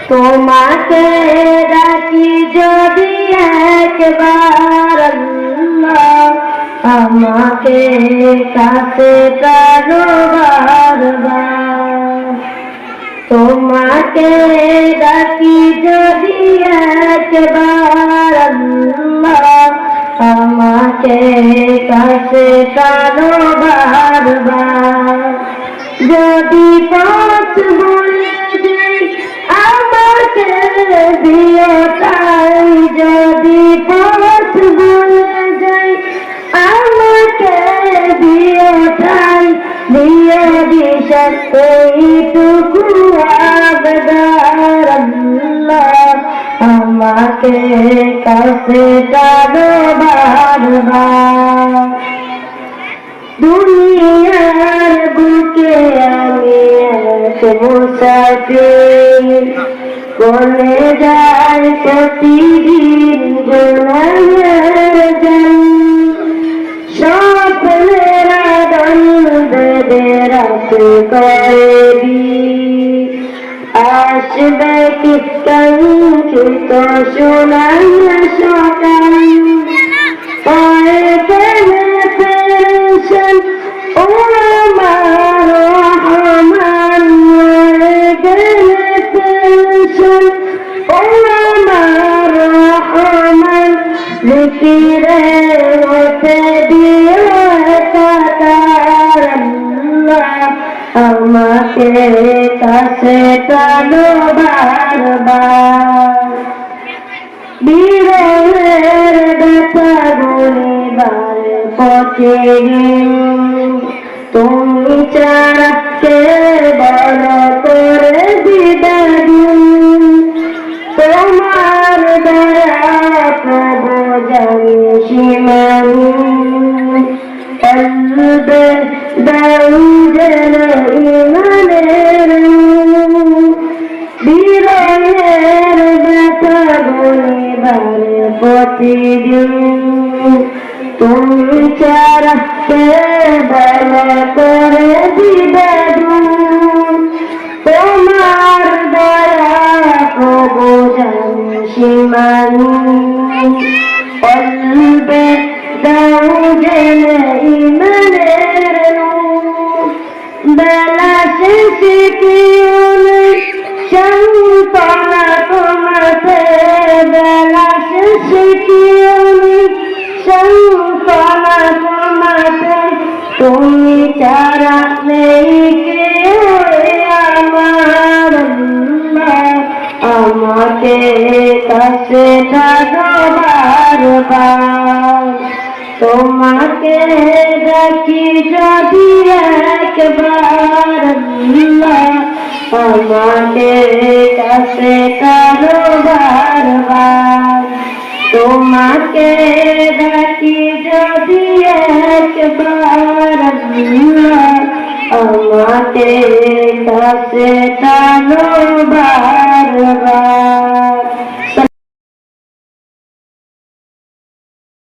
তোমাকে ডাকি যদি একবার আল্লাহ, আমাকে কাছে টানো বারবার। তোমাকে ডাকি যদি একবার আল্লাহ, আমাকে কাছে টানো বারবার। যদি পথ ভুলে যাই আমাকে দিও তাই, যদি পথ ভুলে যাই আমাকে দিও তাই, দিও দিশা এইটুকু আবদার আল্লাহ, আমাকে কাছে টানো বারবার। দুনিয়ার বুকে আমি এক মুসাফির, বলে যায় প্রতিদিন গুনাহের জান। স্বপ্নের আদল বেঁধে রাতে করে দিন, আসবে কি কাঙ্ক্ষিত সোনার সকাল। পায়ে গেলে পেরেছেন ও আমার রহমান, গেলে পেরেছেন ও আমার রহমান। জিকিরে ওঠে দিও কাতার আল্লাহ, আমাকে কাছে টানো বারবার। বিরহের ব্যথা গুলিবার পথে তুমি ছাড়া কে বড় করে বিদায়। তোমার দয়া প্রভু জানি সীমাহীন, কলবে দাও যেন ইমানের। বিরহের ব্যথা গুলিবার প্রতিদিন তুমি ছাড়া কে বড় করে বিদায়। তোমার দয়া প্রভু জানি সীমাহীন, কলবে দাও যেন ইমানের। বেলা শেষে কেউ নেই সান্ত্বনা তোমাতে, বেলা শেষে কেউ নেই সান্ত্বনা তোমাতে। তুমি ছাড়া নেই কেউ আমার আল্লাহ, আমাকে কাছে টানো বারবার। তোমাকে ডাকি যদি একবার আল্লাহ, আমাকে কাছে টানো বারবার। তোমাকে ডাকি যদি একবার আল্লাহ, আমাকে কাছে টানো বারবার।